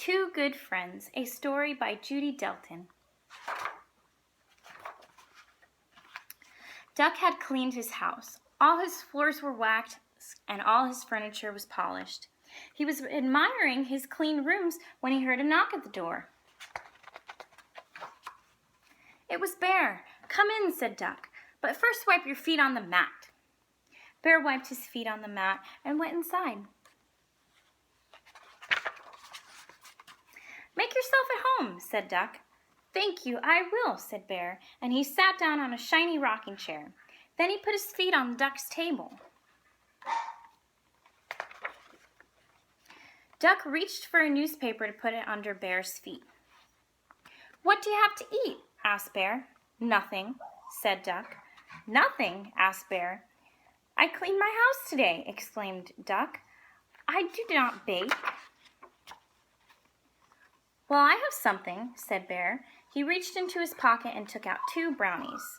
Two Good Friends, a story by Judy Delton. Duck had cleaned his house. All his floors were waxed and all his furniture was polished. He was admiring his clean rooms when he heard a knock at the door. It was Bear. "Come in," said Duck, "but first wipe your feet on the mat." Bear wiped his feet on the mat and went inside. "Make yourself at home," said Duck. "Thank you, I will," said Bear, and he sat down on a shiny rocking chair. Then he put his feet on Duck's table. Duck reached for a newspaper to put it under Bear's feet. "What do you have to eat?" asked Bear. "Nothing," said Duck. "Nothing?" asked Bear. "I cleaned my house today," exclaimed Duck. "I do not bake." "Well, I have something," said Bear. He reached into his pocket and took out 2 brownies.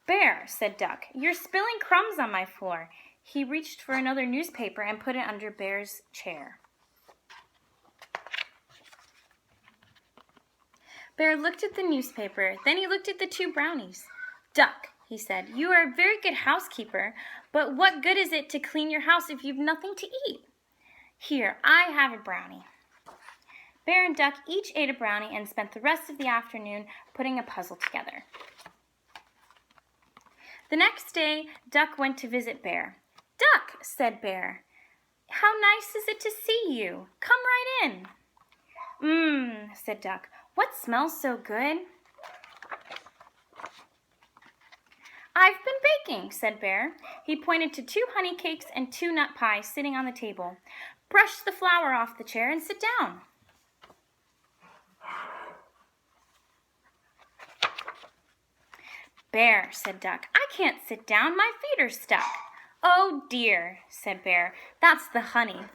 "Bear," said Duck, "you're spilling crumbs on my floor." He reached for another newspaper and put it under Bear's chair. Bear looked at the newspaper, then he looked at the 2 brownies. "Duck," he said, "you are a very good housekeeper, but what good is it to clean your house if you've nothing to eat? Here, I have a brownie." Bear and Duck each ate a brownie and spent the rest of the afternoon putting a puzzle together. The next day, Duck went to visit Bear. "Duck," said Bear, "how nice is it to see you? Come right in." Said Duck. "What smells so good?" "I've been baking," said Bear. He pointed to 2 honey cakes and 2 nut pies sitting on the table. "Brush the flour off the chair and sit down." "Bear," said Duck, "I can't sit down. My feet are stuck." "Oh dear," said Bear, "that's the honey."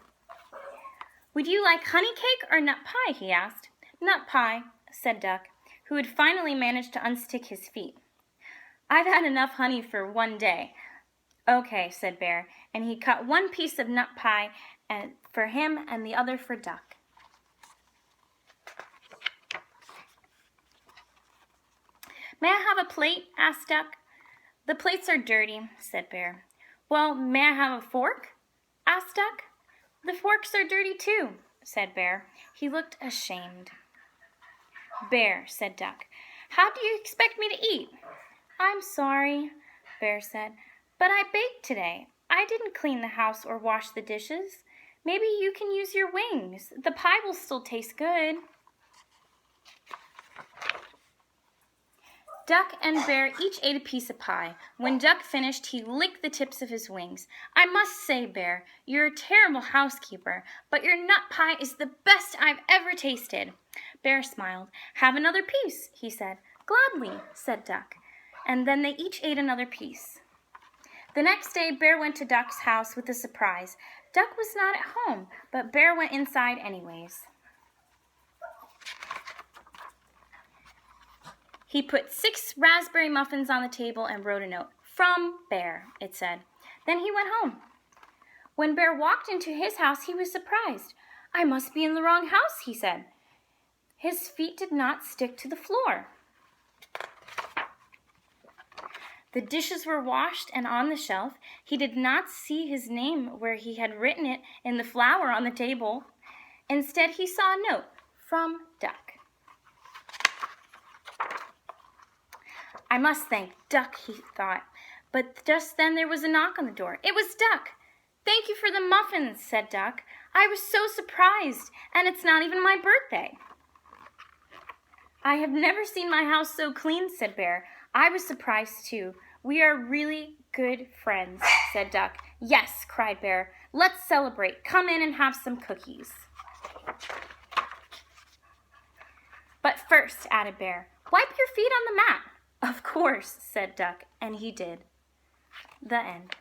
"Would you like honey cake or nut pie?" he asked. "Nut pie," said Duck, who had finally managed to unstick his feet. "I've had enough honey for one day." "Okay," said Bear, and he cut 1 piece of nut pie for him and the other for Duck. "May I have a plate?" asked Duck. "The plates are dirty," said Bear. "Well, may I have a fork?" asked Duck. "The forks are dirty too," said Bear. He looked ashamed. "Bear," said Duck, "how do you expect me to eat?" "I'm sorry," Bear said, "but I baked today. I didn't clean the house or wash the dishes. Maybe you can use your wings. The pie will still taste good." Duck and Bear each ate a piece of pie. When Duck finished, he licked the tips of his wings. "I must say, Bear, you're a terrible housekeeper, but your nut pie is the best I've ever tasted." Bear smiled. "Have another piece," he said. "Gladly," said Duck. And then they each ate another piece. The next day, Bear went to Duck's house with a surprise. Duck was not at home, but Bear went inside anyways. He put 6 raspberry muffins on the table and wrote a note. "From Bear," it said. Then he went home. When Bear walked into his house, he was surprised. "I must be in the wrong house," he said. His feet did not stick to the floor. The dishes were washed and on the shelf. He did not see his name where he had written it in the flour on the table. Instead, he saw a note from Duck. "I must thank Duck," he thought. But just then there was a knock on the door. It was Duck. "Thank you for the muffins," said Duck. "I was so surprised, and it's not even my birthday." "I have never seen my house so clean," said Bear. "I was surprised too. We are really good friends," said Duck. "Yes," cried Bear. "Let's celebrate. Come in and have some cookies." "But first," added Bear, "wipe your feet on the mat." "Of course," said Duck, and he did. The end.